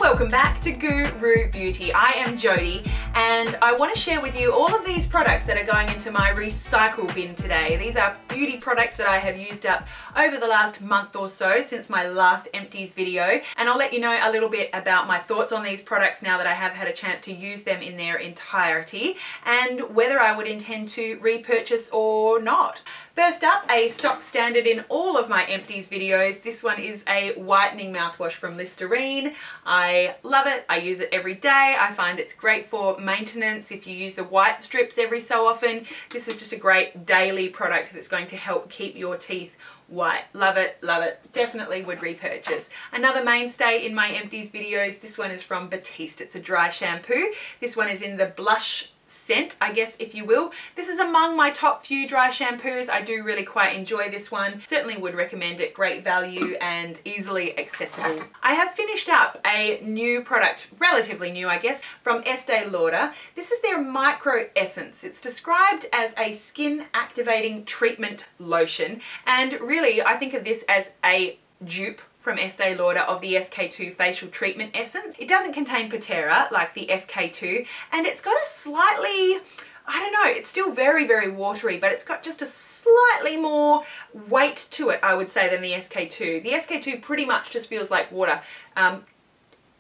welcome back to Guru Beauty. I am Jodie and I want to share with you all of these products that are going into my recycle bin today. These are beauty products that I have used up over the last month or so since my last empties video, and I'll let you know a little bit about my thoughts on these products now that I have had a chance to use them in their entirety and whether I would intend to repurchase or not. First up, a stock standard in all of my empties videos. This one is a whitening mouthwash from Listerine. I love it. I use it every day. I find it's great for maintenance if you use the white strips every so often. This is just a great daily product that's going to help keep your teeth white. Love it, love it. Definitely would repurchase. Another mainstay in my empties videos, this one is from Batiste. It's a dry shampoo. This one is in the blush scent, I guess, if you will. This is among my top few dry shampoos. I do really quite enjoy this one. Certainly would recommend it. Great value and easily accessible. I have finished up a new product, relatively new I guess, from Estee Lauder. This is their Micro Essence. It's described as a skin activating treatment lotion, and really I think of this as a dupe from Estee Lauder of the SK-II Facial Treatment Essence. It doesn't contain Pitera like the SK-II, and it's got a slightly, I don't know, it's still very, very watery, but it's got just a slightly more weight to it, I would say, than the SK-II. The SK-II pretty much just feels like water.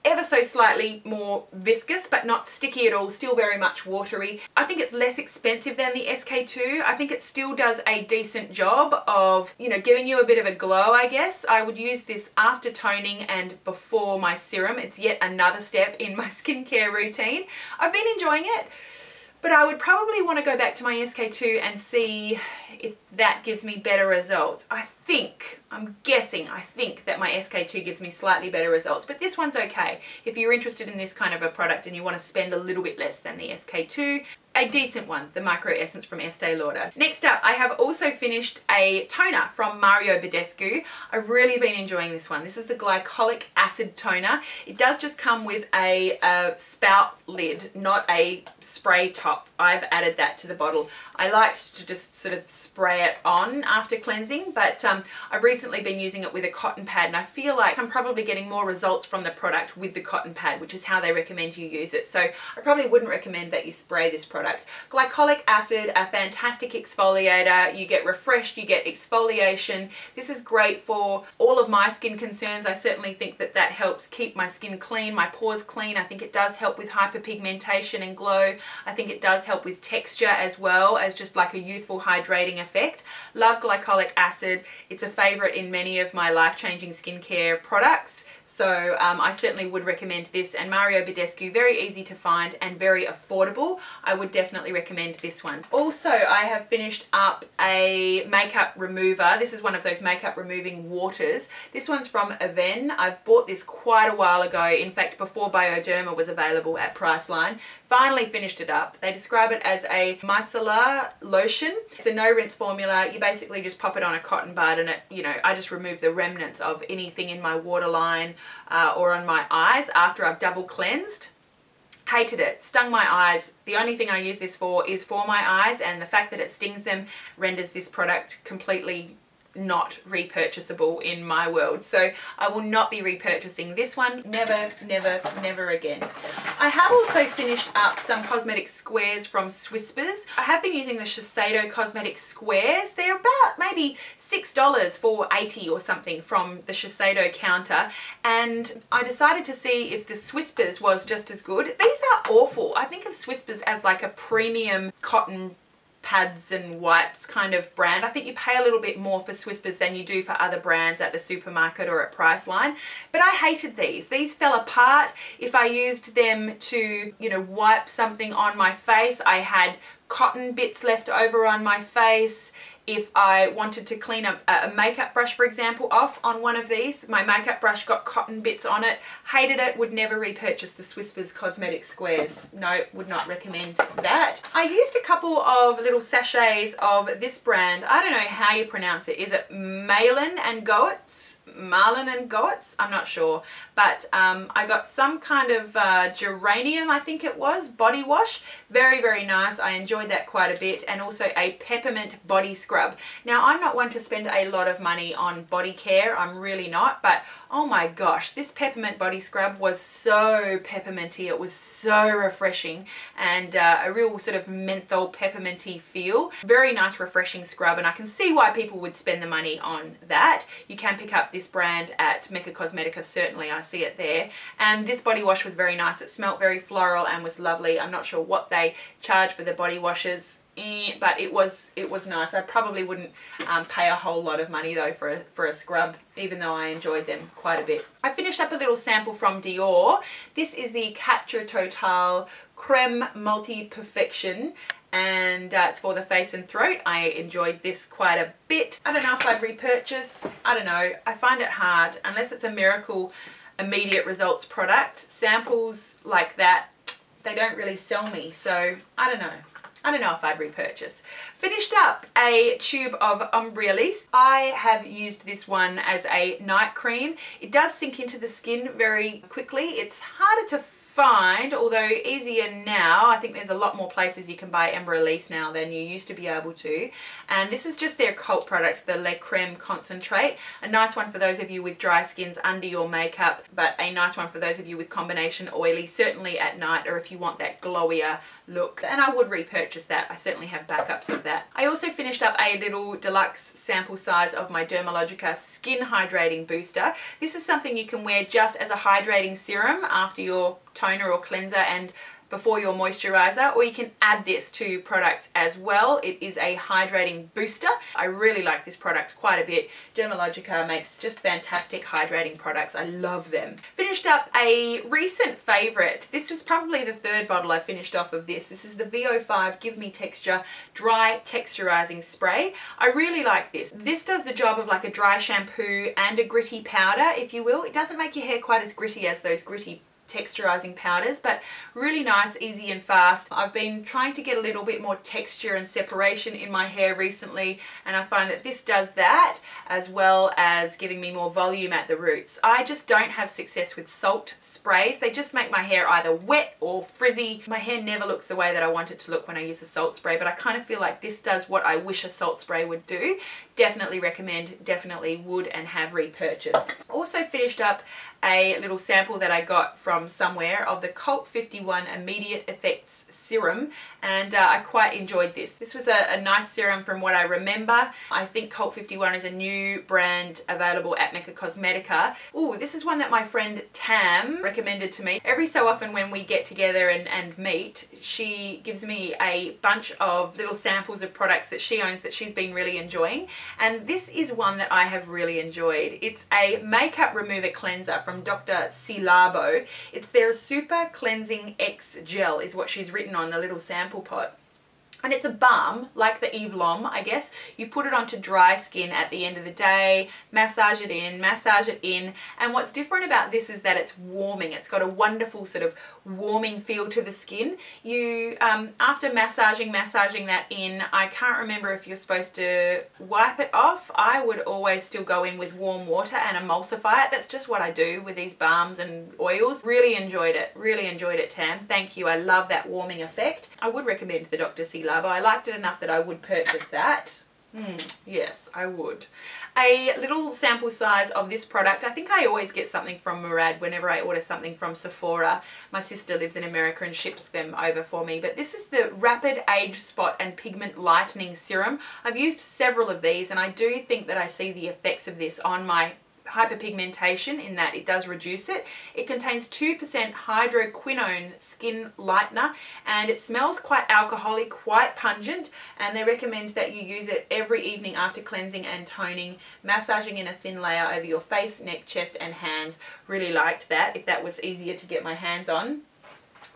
Ever so slightly more viscous, but not sticky at all, still very much watery. I think it's less expensive than the SK-II. I think it still does a decent job of, you know, giving you a bit of a glow, I guess. I would use this after toning and before my serum. It's yet another step in my skincare routine. I've been enjoying it, but I would probably want to go back to my SK-II and see if that gives me better results. I think that my SK-II gives me slightly better results, but this one's okay. If you're interested in this kind of a product and you want to spend a little bit less than the SK-II, a decent one, the Micro Essence from Estee Lauder. Next up, I have also finished a toner from Mario Badescu. I've really been enjoying this one. This is the Glycolic Acid Toner. It does just come with a spout lid, not a spray top. I've added that to the bottle. I liked to just sort of spray it on after cleansing, but I've recently been using it with a cotton pad, and I feel like I'm probably getting more results from the product with the cotton pad, which is how they recommend you use it. So I probably wouldn't recommend that you spray this product. Glycolic acid, a fantastic exfoliator. You get refreshed, you get exfoliation. This is great for all of my skin concerns. I certainly think that that helps keep my skin clean, my pores clean. I think it does help with hyperpigmentation and glow. I think it does help with texture as well as just like a youthful hydrating effect. Love glycolic acid. It's a favorite in many of my life-changing skincare products. So I certainly would recommend this, and Mario Badescu, very easy to find and very affordable. I would definitely recommend this one. Also, I have finished up a makeup remover. This is one of those makeup removing waters. This one's from Avène. I've bought this quite a while ago. In fact, before Bioderma was available at Priceline. Finally finished it up. They describe it as a micellar lotion. It's a no rinse formula. You basically just pop it on a cotton bud and it, you know, I just remove the remnants of anything in my waterline or on my eyes after I've double cleansed. Hated it, stung my eyes. The only thing I use this for is for my eyes, and the fact that it stings them renders this product completely not repurchasable in my world. So I will not be repurchasing this one. Never, never, never again. I have also finished up some cosmetic squares from Swispers. I have been using the Shiseido cosmetic squares. They're about maybe $6 for 80 or something from the Shiseido counter, and I decided to see if the Swispers was just as good. These are awful. I think of Swispers as like a premium cotton pads and wipes kind of brand. I think you pay a little bit more for Swispers than you do for other brands at the supermarket or at Priceline, but I hated these. These fell apart. If I used them to, you know, wipe something on my face, I had cotton bits left over on my face. If I wanted to clean a makeup brush, for example, off on one of these, my makeup brush got cotton bits on it. Hated it, would never repurchase the Swispers cosmetic squares. No, would not recommend that. I used a couple of little sachets of this brand. I don't know how you pronounce it. Is it Malin and Goetz? Marlin and Goetz, I'm not sure, but I got some kind of geranium, I think it was, body wash. Very, very nice. I enjoyed that quite a bit. And also a peppermint body scrub. Now, I'm not one to spend a lot of money on body care. I'm really not, but oh my gosh, this peppermint body scrub was so pepperminty. It was so refreshing, and a real sort of menthol pepperminty feel. Very nice, refreshing scrub, and I can see why people would spend the money on that. You can pick up this brand at Mecca Cosmetica, certainly. I see it there. And this body wash was very nice. It smelled very floral and was lovely. I'm not sure what they charge for the body washes, but it was nice. I probably wouldn't pay a whole lot of money though for a scrub, even though I enjoyed them quite a bit. I finished up a little sample from Dior. This is the Quatre Total Creme Multi Perfection, and it's for the face and throat. I enjoyed this quite a bit. I don't know if I'd repurchase. I don't know. I find it hard unless it's a miracle immediate results product. Samples like that, they don't really sell me, so I don't know. I don't know if I'd repurchase. Finished up a tube of Umbrialis. I have used this one as a night cream. It does sink into the skin very quickly. It's harder to find, although easier now. I think there's a lot more places you can buy Umbrialis now than you used to be able to. And this is just their cult product, the Le Creme Concentrate. A nice one for those of you with dry skins under your makeup, but a nice one for those of you with combination oily, certainly at night, or if you want that glowier look. And I would repurchase that. I certainly have backups of that. I also finished up a little deluxe sample size of my Dermalogica Skin Hydrating Booster. This is something you can wear just as a hydrating serum after your toner or cleanser and before your moisturizer, or you can add this to products as well. It is a hydrating booster. I really like this product quite a bit. Dermalogica makes just fantastic hydrating products. I love them. Finished up a recent favorite. This is probably the third bottle I finished off of this. This is the VO5 Give Me Texture Dry Texturizing Spray. I really like this. This does the job of like a dry shampoo and a gritty powder, if you will. It doesn't make your hair quite as gritty as those gritty texturizing powders, but really nice, easy and fast. I've been trying to get a little bit more texture and separation in my hair recently, and I find that this does that as well as giving me more volume at the roots. I just don't have success with salt sprays. They just make my hair either wet or frizzy. My hair never looks the way that I want it to look when I use a salt spray, but I kind of feel like this does what I wish a salt spray would do. Definitely recommend, definitely would and have repurchased. Also finished up a little sample that I got from somewhere of the Cult 51 Immediate Effects Serum, and I quite enjoyed this. This was a nice serum from what I remember. I think Cult 51 is a new brand available at Mecca Cosmetica. Oh, this is one that my friend Tam recommended to me. Every so often when we get together and meet, she gives me a bunch of little samples of products that she owns that she's been really enjoying, and this is one that I have really enjoyed. It's a makeup remover cleanser from Dr. C Labo. It's their Super Cleansing X Gel is what she's written on the little sample pot. And it's a balm, like the Eve Lom, I guess. You put it onto dry skin at the end of the day, massage it in, and what's different about this is that it's warming. It's got a wonderful sort of warming feel to the skin. You, after massaging that in, I can't remember if you're supposed to wipe it off. I would always still go in with warm water and emulsify it. That's just what I do with these balms and oils. Really enjoyed it, Tam. Thank you. I love that warming effect. I would recommend the Dr. C Labo. I liked it enough that I would purchase that. Yes, I would. A little sample size of this product. I think I always get something from Murad whenever I order something from Sephora. My sister lives in America and ships them over for me. But this is the Rapid Age Spot and Pigment Lightening Serum. I've used several of these, and I do think that I see the effects of this on my hyperpigmentation in that it does reduce it. It contains 2% hydroquinone skin lightener, and it smells quite alcoholic, quite pungent, and they recommend that you use it every evening after cleansing and toning, massaging in a thin layer over your face, neck, chest and hands. Really liked that. If that was easier to get my hands on,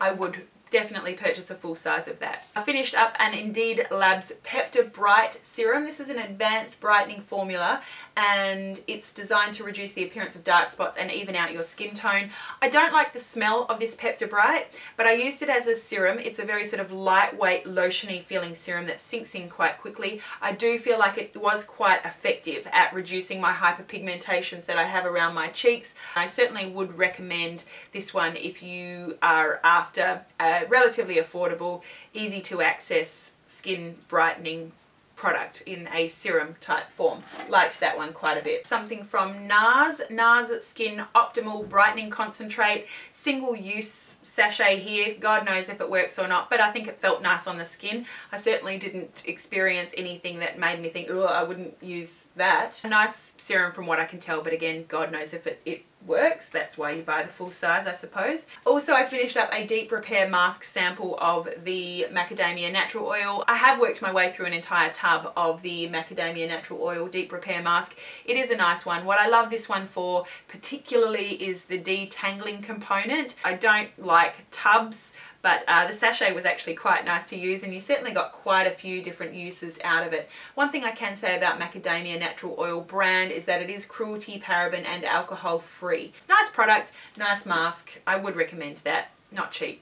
I would definitely purchase a full size of that. I finished up an Indeed Labs Pepta Bright serum. This is an advanced brightening formula and it's designed to reduce the appearance of dark spots and even out your skin tone. I don't like the smell of this Pepta Bright, but I used it as a serum. It's a very sort of lightweight, lotiony feeling serum that sinks in quite quickly. I do feel like it was quite effective at reducing my hyperpigmentations that I have around my cheeks. I certainly would recommend this one if you are after a relatively affordable, easy to access skin brightening product in a serum type form. Liked that one quite a bit. Something from NARS Skin Optimal Brightening Concentrate, single use sachet here. God knows if it works or not, but I think it felt nice on the skin. I certainly didn't experience anything that made me think, oh, I wouldn't use that. A nice serum from what I can tell, but again, God knows if it works. That's why you buy the full size, I suppose. Also, I finished up a deep repair mask sample of the Macadamia Natural Oil. I have worked my way through an entire tub of the Macadamia Natural Oil deep repair mask. It is a nice one. What I love this one for particularly is the detangling component. I don't like tubs, but the sachet was actually quite nice to use, and you certainly got quite a few different uses out of it. One thing I can say about Macadamia Natural Oil brand is that it is cruelty, paraben and alcohol free. It's a nice product, nice mask. I would recommend that. Not cheap.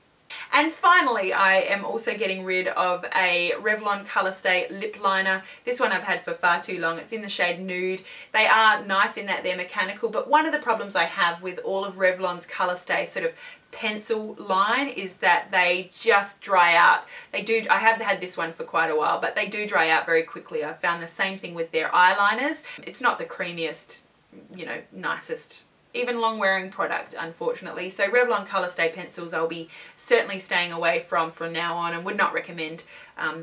And finally, I am also getting rid of a Revlon Colorstay lip liner. This one I've had for far too long. It's in the shade Nude. They are nice in that they're mechanical, but one of the problems I have with all of Revlon's Colorstay sort of pencil line is that they just dry out. I have had this one for quite a while, but they do dry out very quickly. I've found the same thing with their eyeliners. It's not the creamiest, you know, nicest, even long wearing product, unfortunately. So Revlon Colorstay pencils I'll be certainly staying away from now on, and would not recommend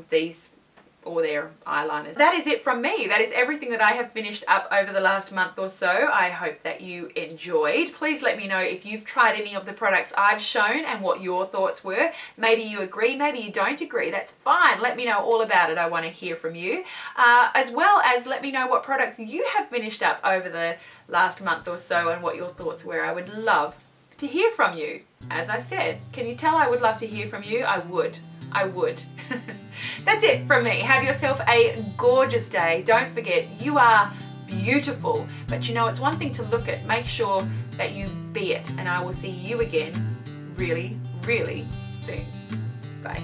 these or their eyeliners. That is it from me. That is everything that I have finished up over the last month or so. I hope that you enjoyed. Please let me know if you've tried any of the products I've shown and what your thoughts were. Maybe you agree, maybe you don't agree. That's fine. Let me know all about it. I want to hear from you. As well as let me know what products you have finished up over the last month or so and what your thoughts were. I would love to hear from you. As I said, can you tell I would love to hear from you? I would. That's it from me. Have yourself a gorgeous day. Don't forget, you are beautiful. But you know, it's one thing to look at. Make sure that you be it. And I will see you again really, really soon. Bye.